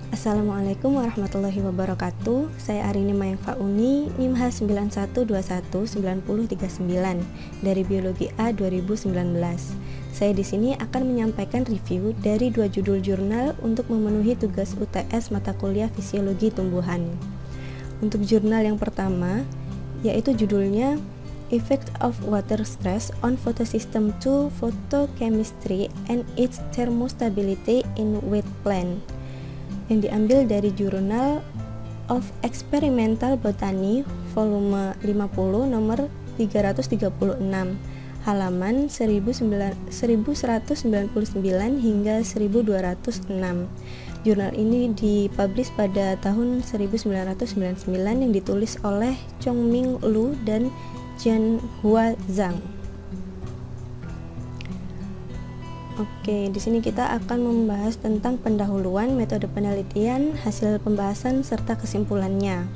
Assalamualaikum warahmatullahi wabarakatuh. Saya Arini Mayang Fauni, NIM H91219039 dari Biologi A 2019. Saya di sini akan menyampaikan review dari 2 judul jurnal untuk memenuhi tugas UTS mata kuliah Fisiologi Tumbuhan. Untuk jurnal yang pertama, yaitu judulnya Effect of Water Stress on Photosystem II Photochemistry and its Thermostability in Wet Plant, yang diambil dari Journal of Experimental Botany volume 50 nomor 336 halaman 1199 hingga 1206. Jurnal ini dipublish pada tahun 1999 yang ditulis oleh Chongming Lu dan Jianhua Zhang. Oke, di sini kita akan membahas tentang pendahuluan, metode penelitian, hasil pembahasan, serta kesimpulannya.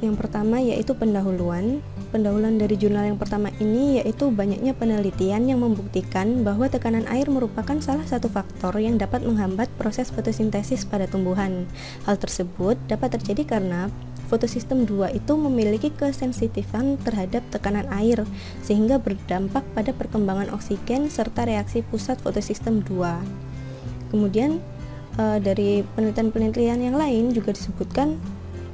Yang pertama yaitu pendahuluan. Pendahuluan dari jurnal yang pertama ini yaitu banyaknya penelitian yang membuktikan bahwa tekanan air merupakan salah satu faktor yang dapat menghambat proses fotosintesis pada tumbuhan. Hal tersebut dapat terjadi karena fotosistem 2 itu memiliki kesensitifan terhadap tekanan air sehingga berdampak pada perkembangan oksigen serta reaksi pusat fotosistem 2. Kemudian dari penelitian-penelitian yang lain juga disebutkan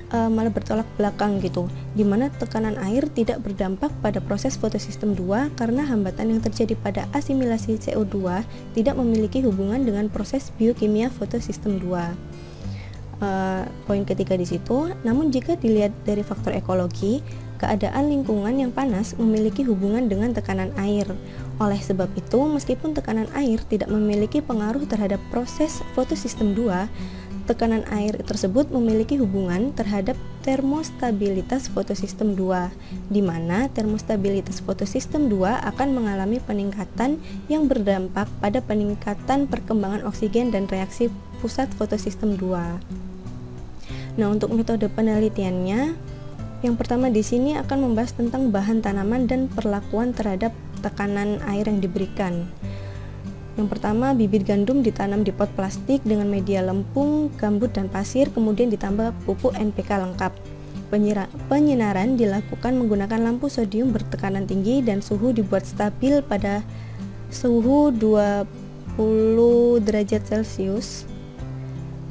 malah bertolak belakang gitu, di mana tekanan air tidak berdampak pada proses fotosistem 2 karena hambatan yang terjadi pada asimilasi CO2 tidak memiliki hubungan dengan proses biokimia fotosistem 2. Poin ketiga di situ, namun jika dilihat dari faktor ekologi, keadaan lingkungan yang panas memiliki hubungan dengan tekanan air. Oleh sebab itu, meskipun tekanan air tidak memiliki pengaruh terhadap proses fotosistem 2, tekanan air tersebut memiliki hubungan terhadap termostabilitas fotosistem 2, di mana termostabilitas fotosistem 2 akan mengalami peningkatan yang berdampak pada peningkatan perkembangan oksigen dan reaksi pusat fotosistem 2. Nah, untuk metode penelitiannya, yang pertama di sini akan membahas tentang bahan tanaman dan perlakuan terhadap tekanan air yang diberikan. Yang pertama, bibit gandum ditanam di pot plastik dengan media lempung, gambut, dan pasir, kemudian ditambah pupuk NPK lengkap. Penyinaran dilakukan menggunakan lampu sodium bertekanan tinggi dan suhu dibuat stabil pada suhu 20 derajat Celcius,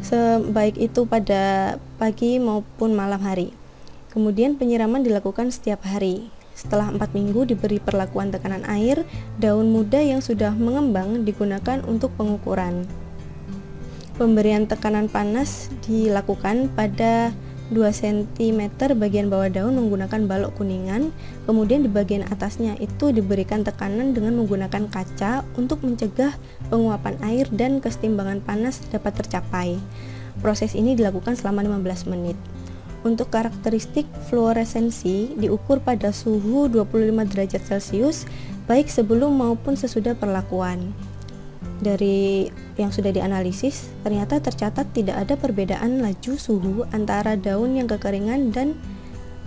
sebaik itu pada pagi maupun malam hari. Kemudian penyiraman dilakukan setiap hari. Setelah 4 minggu diberi perlakuan tekanan air, daun muda yang sudah mengembang digunakan untuk pengukuran. Pemberian tekanan panas dilakukan pada 2 cm bagian bawah daun menggunakan balok kuningan, kemudian di bagian atasnya itu diberikan tekanan dengan menggunakan kaca untuk mencegah penguapan air dan kesetimbangan panas dapat tercapai. Proses ini dilakukan selama 15 menit. Untuk karakteristik fluoresensi diukur pada suhu 25 derajat Celcius baik sebelum maupun sesudah perlakuan. Dari yang sudah dianalisis, ternyata tercatat tidak ada perbedaan laju suhu antara daun yang kekeringan dan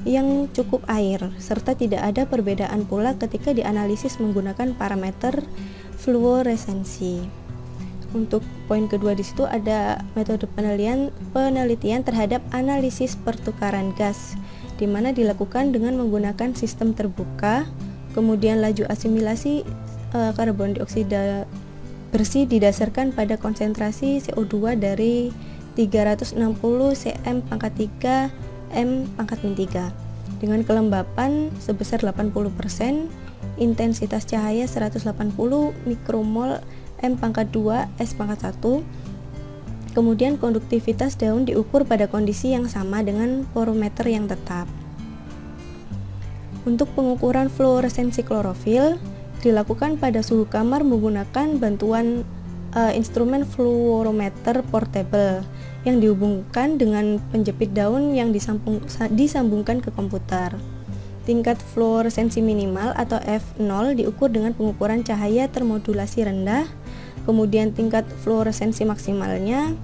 yang cukup air, serta tidak ada perbedaan pula ketika dianalisis menggunakan parameter fluoresensi. Untuk poin kedua di situ ada metode penelitian terhadap analisis pertukaran gas, di mana dilakukan dengan menggunakan sistem terbuka, kemudian laju asimilasi karbon dioksida bersih didasarkan pada konsentrasi CO2 dari 360 cm⁻³ m⁻³ dengan kelembapan sebesar 80%, intensitas cahaya 180 mikromol m⁻² S⁻⁻1. Kemudian konduktivitas daun diukur pada kondisi yang sama dengan porometer yang tetap. Untuk pengukuran fluoresensi klorofil dilakukan pada suhu kamar menggunakan bantuan instrumen fluorometer portable yang dihubungkan dengan penjepit daun yang disambungkan ke komputer. Tingkat fluoresensi minimal atau F0 diukur dengan pengukuran cahaya termodulasi rendah. Kemudian tingkat fluoresensi maksimalnya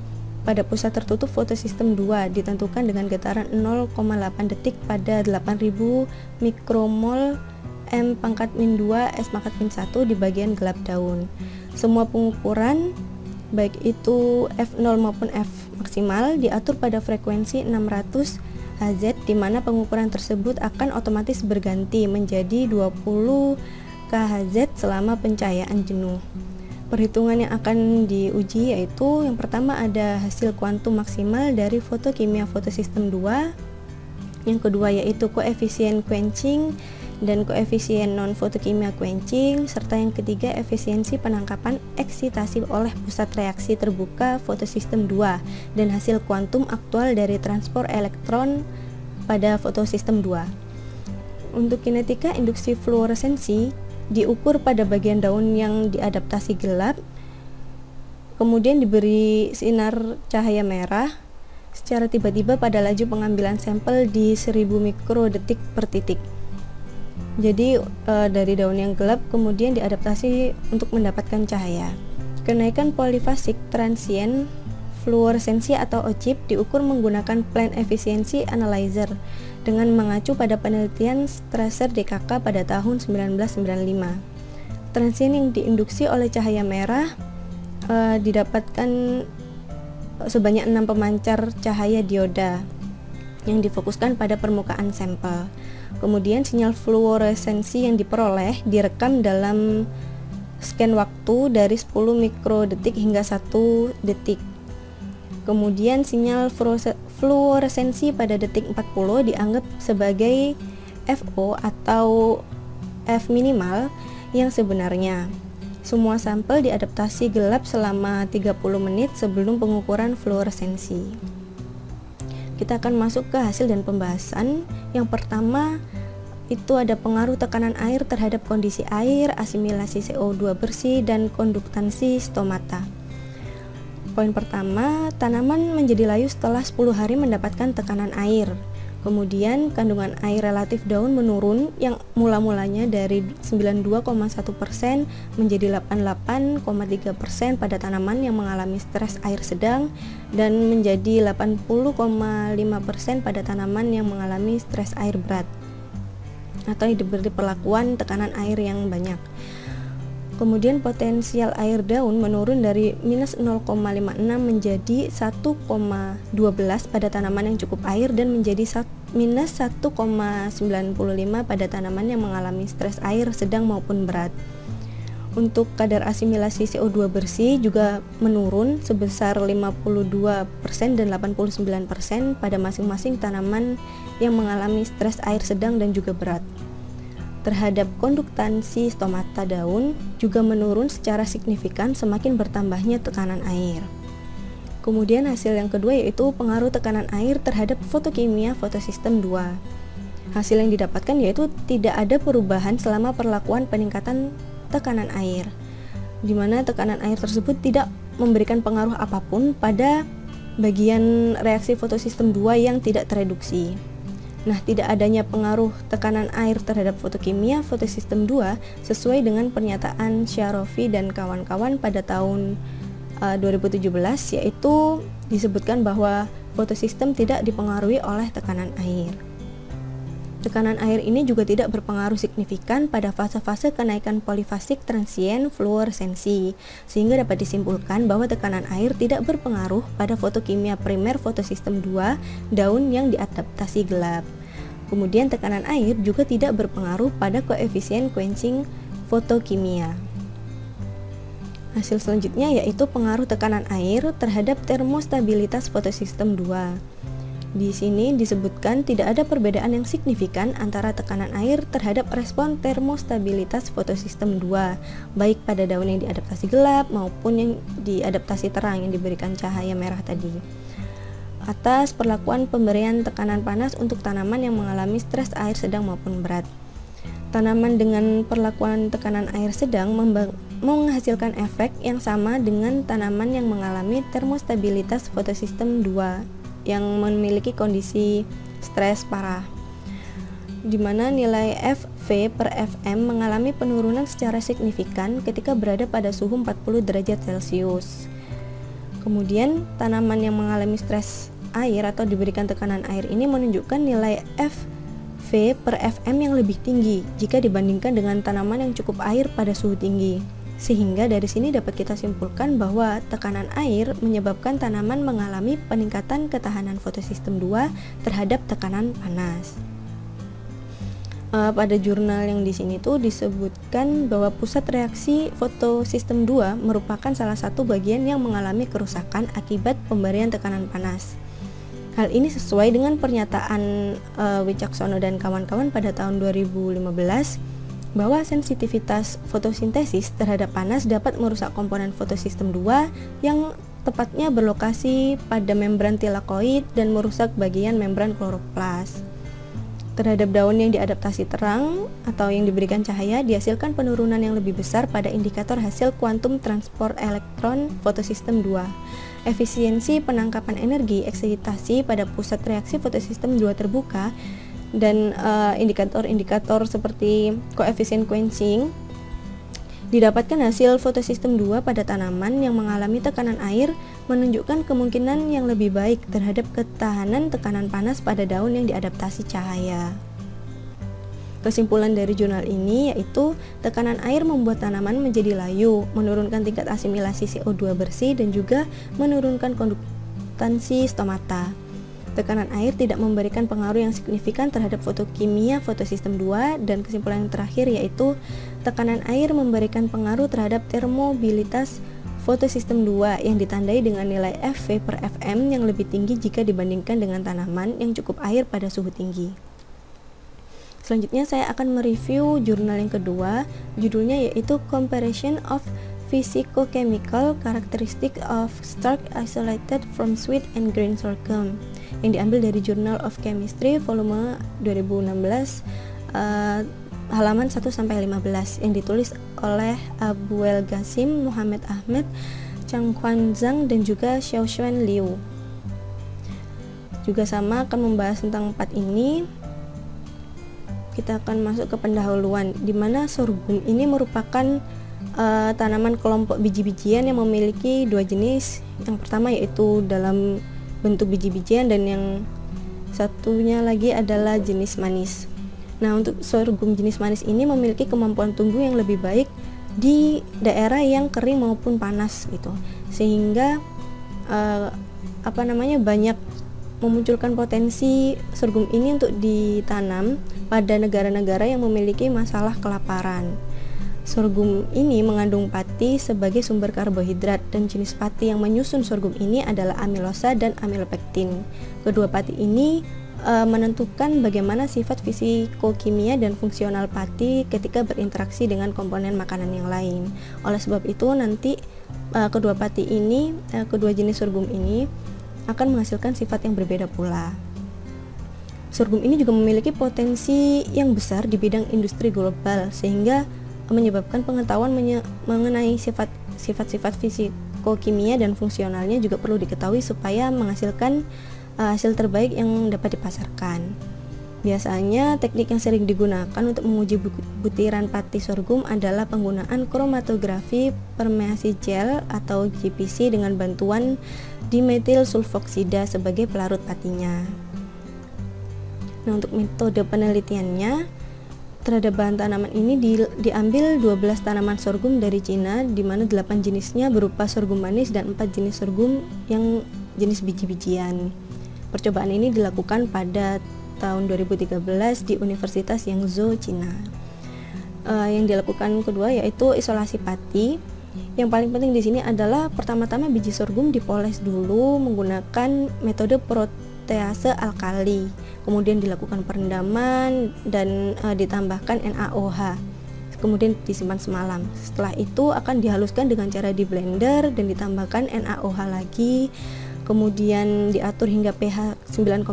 pada pusat tertutup fotosistem 2 ditentukan dengan getaran 0,8 detik pada 8000 mikromol m⁻²⁻1 di bagian gelap daun. Semua pengukuran baik itu F0 maupun F maksimal, diatur pada frekuensi 600 Hz, di mana pengukuran tersebut akan otomatis berganti menjadi 20 kHz selama pencahayaan jenuh. Perhitungan yang akan diuji yaitu yang pertama ada hasil kuantum maksimal dari fotokimia fotosistem 2, yang kedua yaitu koefisien quenching dan koefisien non-fotokimia quenching, serta yang ketiga efisiensi penangkapan eksitasi oleh pusat reaksi terbuka fotosistem 2 dan hasil kuantum aktual dari transport elektron pada fotosistem 2. Untuk kinetika induksi fluoresensi diukur pada bagian daun yang diadaptasi gelap, kemudian diberi sinar cahaya merah secara tiba-tiba pada laju pengambilan sampel di 1000 mikrodetik per titik. Jadi dari daun yang gelap kemudian diadaptasi untuk mendapatkan cahaya. Kenaikan polifasik transient fluoresensi atau OCHIP diukur menggunakan Plan Efficiency Analyzer dengan mengacu pada penelitian Strasser DKK pada tahun 1995. Transient yang diinduksi oleh cahaya merah didapatkan sebanyak 6 pemancar cahaya dioda yang difokuskan pada permukaan sampel. Kemudian sinyal fluoresensi yang diperoleh direkam dalam scan waktu dari 10 mikrodetik hingga 1 detik. Kemudian sinyal fluoresensi pada detik 40 dianggap sebagai FO atau F minimal yang sebenarnya. Semua sampel diadaptasi gelap selama 30 menit sebelum pengukuran fluoresensi. Kita akan masuk ke hasil dan pembahasan. Yang pertama itu ada pengaruh tekanan air terhadap kondisi air, asimilasi CO2 bersih, dan konduktansi stomata. Poin pertama, tanaman menjadi layu setelah 10 hari mendapatkan tekanan air. Kemudian kandungan air relatif daun menurun yang mula-mulanya dari 92,1% menjadi 88,3% pada tanaman yang mengalami stres air sedang dan menjadi 80,5% pada tanaman yang mengalami stres air berat atau diberi perlakuan tekanan air yang banyak. Kemudian potensial air daun menurun dari minus 0,56 menjadi 1,12 pada tanaman yang cukup air dan menjadi minus 1,95 pada tanaman yang mengalami stres air sedang maupun berat. Untuk kadar asimilasi CO2 bersih juga menurun sebesar 52% dan 89% pada masing-masing tanaman yang mengalami stres air sedang dan juga berat. Terhadap konduktansi stomata daun juga menurun secara signifikan semakin bertambahnya tekanan air. Kemudian hasil yang kedua yaitu pengaruh tekanan air terhadap fotokimia fotosistem 2. Hasil yang didapatkan yaitu tidak ada perubahan selama perlakuan peningkatan tekanan air, di mana tekanan air tersebut tidak memberikan pengaruh apapun pada bagian reaksi fotosistem 2 yang tidak tereduksi. Nah, tidak adanya pengaruh tekanan air terhadap fotokimia fotosistem 2 sesuai dengan pernyataan Sharofi dan kawan-kawan pada tahun 2017, yaitu disebutkan bahwa fotosistem tidak dipengaruhi oleh tekanan air. Tekanan air ini juga tidak berpengaruh signifikan pada fase-fase kenaikan polifasik transient fluoresensi, sehingga dapat disimpulkan bahwa tekanan air tidak berpengaruh pada fotokimia primer fotosistem 2 daun yang diadaptasi gelap. Kemudian tekanan air juga tidak berpengaruh pada koefisien quenching fotokimia. Hasil selanjutnya yaitu pengaruh tekanan air terhadap termostabilitas fotosistem 2. Di sini disebutkan tidak ada perbedaan yang signifikan antara tekanan air terhadap respon termostabilitas fotosistem 2, baik pada daun yang diadaptasi gelap maupun yang diadaptasi terang yang diberikan cahaya merah tadi. Atas perlakuan pemberian tekanan panas untuk tanaman yang mengalami stres air sedang maupun berat. Tanaman dengan perlakuan tekanan air sedang menghasilkan efek yang sama dengan tanaman yang mengalami termostabilitas fotosistem 2 yang memiliki kondisi stres parah, di mana nilai Fv per Fm mengalami penurunan secara signifikan ketika berada pada suhu 40 derajat Celcius. Kemudian tanaman yang mengalami stres air atau diberikan tekanan air ini menunjukkan nilai Fv per Fm yang lebih tinggi jika dibandingkan dengan tanaman yang cukup air pada suhu tinggi. Sehingga dari sini dapat kita simpulkan bahwa tekanan air menyebabkan tanaman mengalami peningkatan ketahanan fotosistem 2 terhadap tekanan panas. Pada jurnal yang di sini tuh disebutkan bahwa pusat reaksi fotosistem 2 merupakan salah satu bagian yang mengalami kerusakan akibat pemberian tekanan panas. Hal ini sesuai dengan pernyataan Wicaksono dan kawan-kawan pada tahun 2015 bahwa sensitivitas fotosintesis terhadap panas dapat merusak komponen fotosistem 2 yang tepatnya berlokasi pada membran tilakoid dan merusak bagian membran kloroplas. Terhadap daun yang diadaptasi terang atau yang diberikan cahaya dihasilkan penurunan yang lebih besar pada indikator hasil kuantum transport elektron fotosistem 2. Efisiensi penangkapan energi eksitasi pada pusat reaksi fotosistem 2 terbuka dan indikator-indikator seperti koefisien quenching didapatkan hasil fotosistem 2 pada tanaman yang mengalami tekanan air menunjukkan kemungkinan yang lebih baik terhadap ketahanan tekanan panas pada daun yang diadaptasi cahaya. Kesimpulan dari jurnal ini yaitu tekanan air membuat tanaman menjadi layu, menurunkan tingkat asimilasi CO2 bersih dan juga menurunkan konduktansi stomata. Tekanan air tidak memberikan pengaruh yang signifikan terhadap fotokimia fotosistem 2 dan kesimpulan yang terakhir yaitu tekanan air memberikan pengaruh terhadap termobilitas fotosistem 2 yang ditandai dengan nilai FV per Fm yang lebih tinggi jika dibandingkan dengan tanaman yang cukup air pada suhu tinggi. Selanjutnya saya akan mereview jurnal yang kedua, judulnya yaitu Comparison of Physicochemical Characteristic of Starch Isolated from Sweet and Green Sorghum yang diambil dari Journal of Chemistry volume 2016 halaman 1-15 yang ditulis oleh Abuel Ghasim, Muhammad Ahmed, Chang Quan Zhang dan juga Xiaoxuan Liu. Juga sama akan membahas tentang 4 ini. Kita akan masuk ke pendahuluan di mana sorghum ini merupakan tanaman kelompok biji-bijian yang memiliki dua jenis. Yang pertama yaitu dalam bentuk biji-bijian dan yang satunya lagi adalah jenis manis. Nah, untuk sorghum jenis manis ini memiliki kemampuan tumbuh yang lebih baik di daerah yang kering maupun panas gitu. Sehingga banyak memunculkan potensi sorghum ini untuk ditanam pada negara-negara yang memiliki masalah kelaparan. Sorghum ini mengandung pati sebagai sumber karbohidrat dan jenis pati yang menyusun sorghum ini adalah amilosa dan amilopektin. Kedua pati ini menentukan bagaimana sifat fisikokimia dan fungsional pati ketika berinteraksi dengan komponen makanan yang lain. Oleh sebab itu nanti kedua pati ini, kedua jenis sorghum ini akan menghasilkan sifat yang berbeda pula. Sorghum ini juga memiliki potensi yang besar di bidang industri global sehingga menyebabkan pengetahuan mengenai sifat-sifat fisikokimia dan fungsionalnya juga perlu diketahui supaya menghasilkan hasil terbaik yang dapat dipasarkan. Biasanya teknik yang sering digunakan untuk menguji butiran pati sorghum adalah penggunaan kromatografi permeasi gel atau GPC dengan bantuan dimetil sulfoksida sebagai pelarut patinya. Nah, untuk metode penelitiannya terhadap bahan tanaman ini diambil 12 tanaman sorghum dari Cina di mana 8 jenisnya berupa sorghum manis dan 4 jenis sorghum yang jenis biji-bijian. Percobaan ini dilakukan pada tahun 2013 di Universitas Yangzhou, Cina. Yang dilakukan kedua yaitu isolasi pati. Yang paling penting di sini adalah pertama-tama biji sorghum dipoles dulu menggunakan metode protease alkali. Kemudian dilakukan perendaman dan ditambahkan NaOH. Kemudian disimpan semalam. Setelah itu akan dihaluskan dengan cara di blender dan ditambahkan NaOH lagi. Kemudian diatur hingga pH 9,5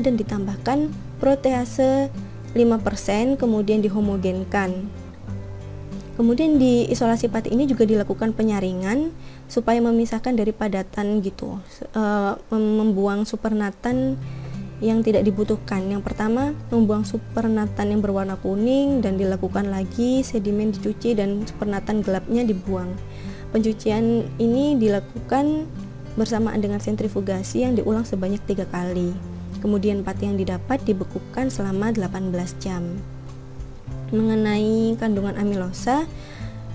dan ditambahkan protease 5%, kemudian dihomogenkan. Kemudian di isolasi pati ini juga dilakukan penyaringan supaya memisahkan dari padatan gitu, membuang supernatan yang tidak dibutuhkan. Yang pertama, membuang supernatan yang berwarna kuning dan dilakukan lagi sedimen dicuci dan supernatan gelapnya dibuang. Pencucian ini dilakukan bersamaan dengan sentrifugasi yang diulang sebanyak 3 kali. Kemudian pati yang didapat dibekukan selama 18 jam. Mengenai kandungan amilosa,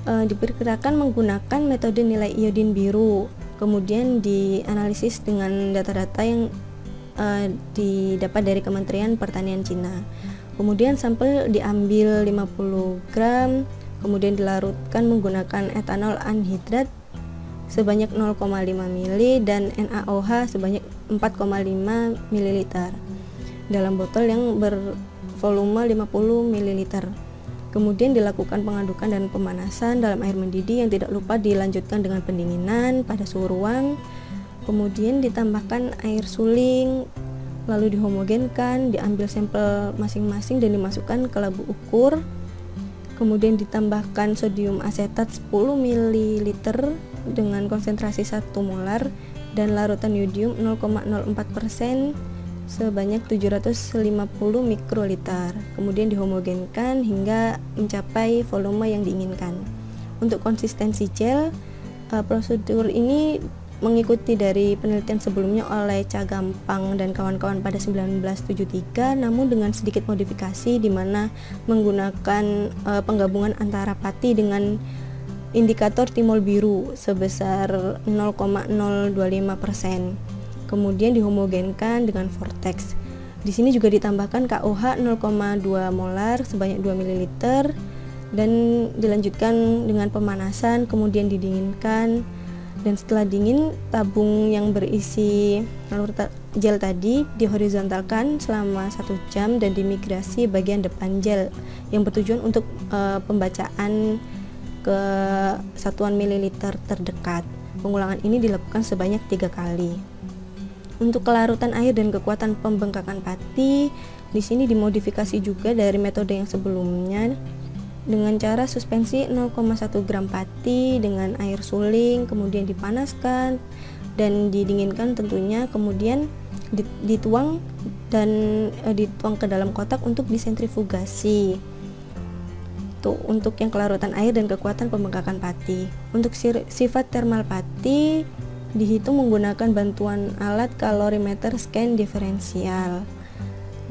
diperkirakan menggunakan metode nilai iodin biru, kemudian dianalisis dengan data-data yang didapat dari Kementerian Pertanian Cina. Kemudian sampel diambil 50 gram, kemudian dilarutkan menggunakan etanol anhidrat sebanyak 0,5 ml dan NaOH sebanyak 4,5 ml dalam botol yang bervolume 50 ml. Kemudian dilakukan pengadukan dan pemanasan dalam air mendidih yang tidak lupa dilanjutkan dengan pendinginan pada suhu ruang. Kemudian ditambahkan air suling, lalu dihomogenkan, diambil sampel masing-masing dan dimasukkan ke labu ukur. Kemudian ditambahkan sodium asetat 10 ml dengan konsentrasi 1 molar dan larutan yodium 0,04% sebanyak 750 mikroliter. Kemudian dihomogenkan hingga mencapai volume yang diinginkan. Untuk konsistensi gel, prosedur ini mengikuti dari penelitian sebelumnya oleh Cha Gampang dan kawan-kawan pada 1973, namun dengan sedikit modifikasi di mana menggunakan penggabungan antara pati dengan indikator timol biru sebesar 0,025%. Kemudian dihomogenkan dengan vortex. Di sini juga ditambahkan KOH 0,2 molar sebanyak 2 ml dan dilanjutkan dengan pemanasan, kemudian didinginkan. Dan setelah dingin, tabung yang berisi gel tadi dihorizontalkan selama 1 jam dan dimigrasi bagian depan gel yang bertujuan untuk pembacaan ke satuan mililiter terdekat. Pengulangan ini dilakukan sebanyak 3 kali. Untuk kelarutan air dan kekuatan pembengkakan pati, di sini dimodifikasi juga dari metode yang sebelumnya dengan cara suspensi 0,1 gram pati dengan air suling, kemudian dipanaskan dan didinginkan tentunya, kemudian dituang ke dalam kotak untuk disentrifugasi. Tuh, untuk yang kelarutan air dan kekuatan pembengkakan pati. Untuk sifat termal pati dihitung menggunakan bantuan alat kalorimeter scan diferensial.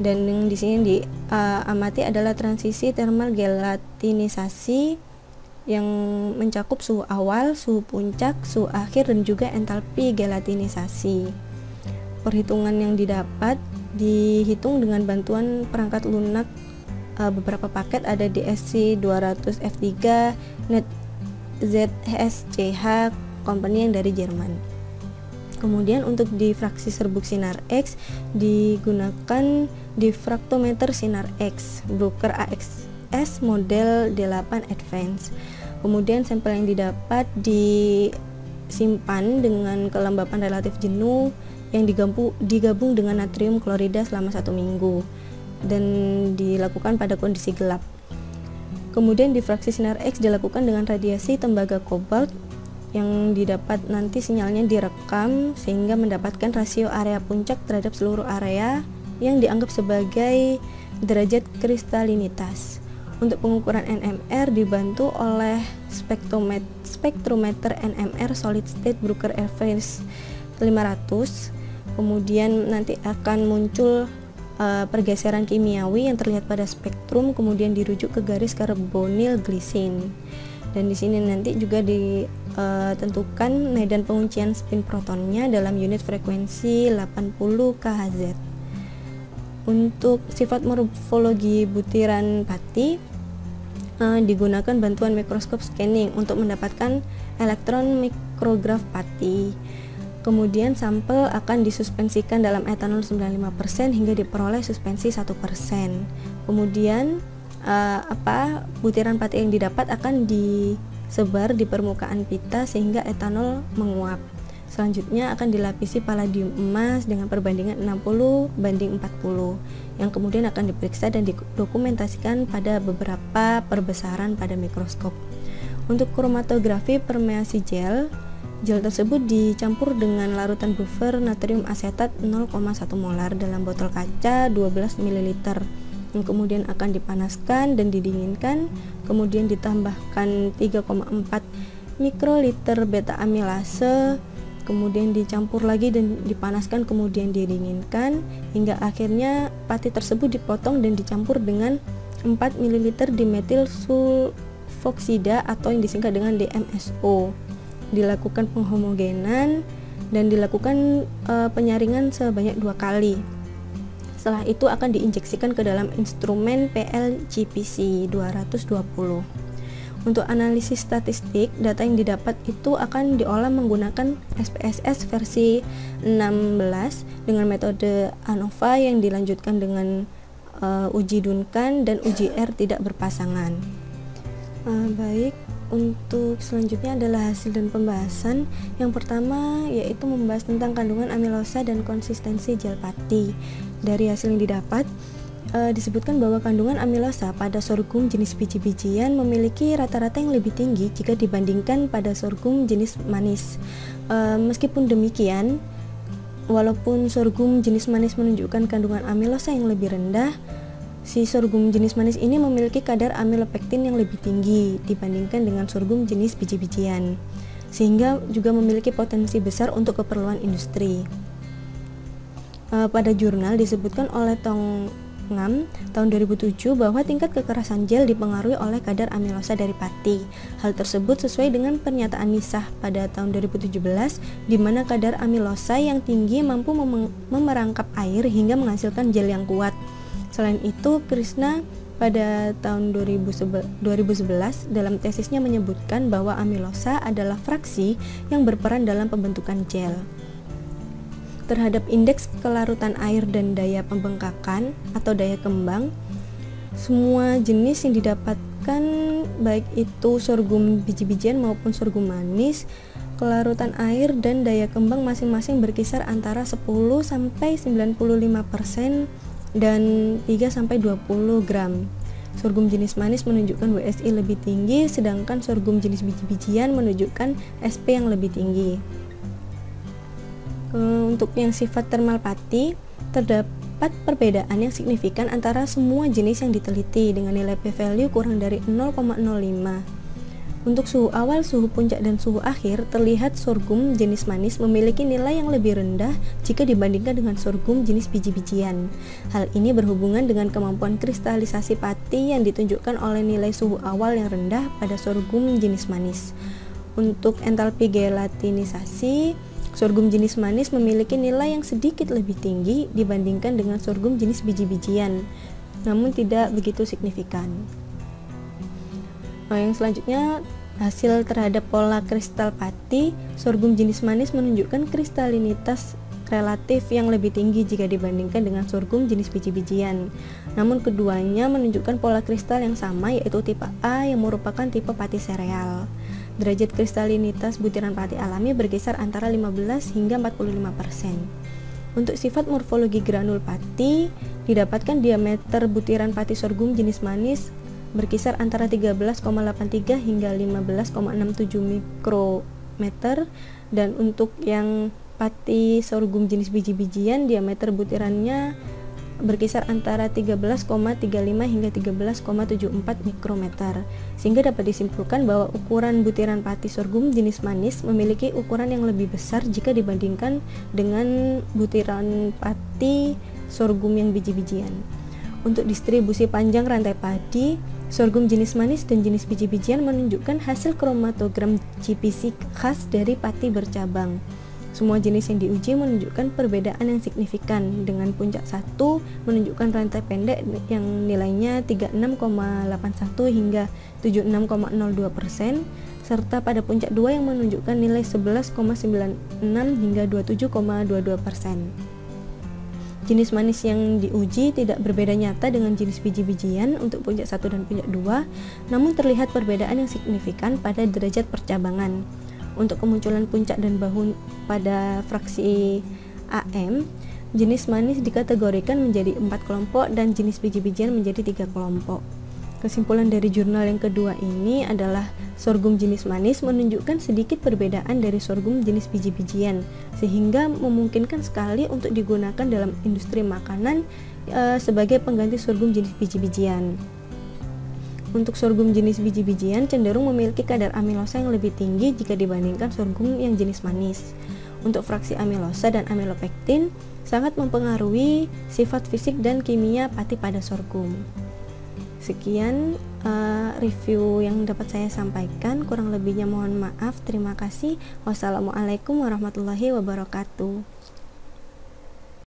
Dan yang di sini diamati adalah transisi termal gelatinisasi yang mencakup suhu awal, suhu puncak, suhu akhir, dan juga entalpi gelatinisasi. Perhitungan yang didapat dihitung dengan bantuan perangkat lunak beberapa paket, ada DSC 200 F3 Net ZSCH company yang dari Jerman. Kemudian untuk difraksi serbuk sinar X digunakan difraktometer sinar X Bruker AXS model D8 Advance. Kemudian sampel yang didapat disimpan dengan kelembapan relatif jenuh yang digabung dengan natrium klorida selama 1 minggu dan dilakukan pada kondisi gelap. Kemudian difraksi sinar X dilakukan dengan radiasi tembaga kobalt yang didapat nanti sinyalnya direkam sehingga mendapatkan rasio area puncak terhadap seluruh area yang dianggap sebagai derajat kristalinitas. Untuk pengukuran NMR dibantu oleh spektrometer NMR Solid State Bruker Average 500. Kemudian nanti akan muncul pergeseran kimiawi yang terlihat pada spektrum, kemudian dirujuk ke garis karbonil glisin. Dan di sini nanti juga ditentukan medan penguncian spin protonnya dalam unit frekuensi 80 kHz. Untuk sifat morfologi butiran pati digunakan bantuan mikroskop scanning untuk mendapatkan elektron mikrograf pati. Kemudian sampel akan disuspensikan dalam etanol 95% hingga diperoleh suspensi 1%. Kemudian butiran pati yang didapat akan disebar di permukaan pita sehingga etanol menguap. Selanjutnya akan dilapisi palladium emas dengan perbandingan 60:40 yang kemudian akan diperiksa dan didokumentasikan pada beberapa perbesaran pada mikroskop. Untuk kromatografi permeasi gel tersebut dicampur dengan larutan buffer natrium asetat 0,1 molar dalam botol kaca 12 ml yang kemudian akan dipanaskan dan didinginkan, kemudian ditambahkan 3,4 mikroliter beta amilase, kemudian dicampur lagi dan dipanaskan, kemudian didinginkan hingga akhirnya pati tersebut dipotong dan dicampur dengan 4 ml dimetil dimethoxida atau yang disingkat dengan DMSO. Dilakukan penghomogenan dan dilakukan penyaringan sebanyak 2 kali. Setelah itu akan diinjeksikan ke dalam instrumen PLGPC 220. Untuk analisis statistik, data yang didapat itu akan diolah menggunakan SPSS versi 16 dengan metode ANOVA yang dilanjutkan dengan uji Duncan dan uji R tidak berpasangan. Baik, untuk selanjutnya adalah hasil dan pembahasan. Yang pertama yaitu membahas tentang kandungan amilosa dan konsistensi gel pati. Dari hasil yang didapat, disebutkan bahwa kandungan amilosa pada sorghum jenis biji-bijian memiliki rata-rata yang lebih tinggi jika dibandingkan pada sorghum jenis manis. Meskipun demikian, walaupun sorghum jenis manis menunjukkan kandungan amilosa yang lebih rendah, si sorghum jenis manis ini memiliki kadar amilopektin yang lebih tinggi dibandingkan dengan sorghum jenis biji-bijian, sehingga juga memiliki potensi besar untuk keperluan industri. Pada jurnal disebutkan oleh Tong Ngam tahun 2007 bahwa tingkat kekerasan gel dipengaruhi oleh kadar amilosa dari pati. Hal tersebut sesuai dengan pernyataan Nisah pada tahun 2017 di mana kadar amilosa yang tinggi mampu memerangkap air hingga menghasilkan gel yang kuat. Selain itu, Krishna pada tahun 2011 dalam tesisnya menyebutkan bahwa amilosa adalah fraksi yang berperan dalam pembentukan gel. Terhadap indeks kelarutan air dan daya pembengkakan atau daya kembang, semua jenis yang didapatkan baik itu sorghum biji-bijian maupun sorghum manis, kelarutan air dan daya kembang masing-masing berkisar antara 10-95% dan 3-20 gram. Sorghum jenis manis menunjukkan WSI lebih tinggi, sedangkan sorghum jenis biji-bijian menunjukkan SP yang lebih tinggi. Untuk yang sifat termal pati, terdapat perbedaan yang signifikan antara semua jenis yang diteliti dengan nilai p-value kurang dari 0,05. Untuk suhu awal, suhu puncak, dan suhu akhir, terlihat sorghum jenis manis memiliki nilai yang lebih rendah jika dibandingkan dengan sorghum jenis biji-bijian. Hal ini berhubungan dengan kemampuan kristalisasi pati yang ditunjukkan oleh nilai suhu awal yang rendah pada sorghum jenis manis. Untuk entalpi gelatinisasi, sorghum jenis manis memiliki nilai yang sedikit lebih tinggi dibandingkan dengan sorghum jenis biji-bijian, namun tidak begitu signifikan. Yang selanjutnya, hasil terhadap pola kristal pati, sorghum jenis manis menunjukkan kristalinitas relatif yang lebih tinggi jika dibandingkan dengan sorghum jenis biji-bijian. Namun keduanya menunjukkan pola kristal yang sama, yaitu tipe A yang merupakan tipe pati sereal. Derajat kristalinitas butiran pati alami berkisar antara 15 hingga 45%. Untuk sifat morfologi granul pati, didapatkan diameter butiran pati sorghum jenis manis berkisar antara 13,83 hingga 15,67 mikrometer, dan untuk yang pati sorghum jenis biji-bijian diameter butirannya berkisar antara 13,35 hingga 13,74 mikrometer, sehingga dapat disimpulkan bahwa ukuran butiran pati sorghum jenis manis memiliki ukuran yang lebih besar jika dibandingkan dengan butiran pati sorghum yang biji-bijian. Untuk distribusi panjang rantai padi, sorghum jenis manis dan jenis biji-bijian menunjukkan hasil kromatogram GPC khas dari pati bercabang. Semua jenis yang diuji menunjukkan perbedaan yang signifikan, dengan puncak 1 menunjukkan rantai pendek yang nilainya 36,81 hingga 76,02%, serta pada puncak 2 yang menunjukkan nilai 11,96 hingga 27,22%. Jenis manis yang diuji tidak berbeda nyata dengan jenis biji-bijian untuk puncak 1 dan puncak 2, namun terlihat perbedaan yang signifikan pada derajat percabangan. Untuk kemunculan puncak dan bahu pada fraksi AM, jenis manis dikategorikan menjadi 4 kelompok dan jenis biji-bijian menjadi 3 kelompok. Kesimpulan dari jurnal yang kedua ini adalah sorghum jenis manis menunjukkan sedikit perbedaan dari sorghum jenis biji-bijian, sehingga memungkinkan sekali untuk digunakan dalam industri makanan sebagai pengganti sorghum jenis biji-bijian. Untuk sorghum jenis biji-bijian cenderung memiliki kadar amilosa yang lebih tinggi jika dibandingkan sorghum yang jenis manis. Untuk fraksi amilosa dan amilopektin sangat mempengaruhi sifat fisik dan kimia pati pada sorghum. Sekian review yang dapat saya sampaikan. Kurang lebihnya mohon maaf. Terima kasih. Wassalamualaikum warahmatullahi wabarakatuh.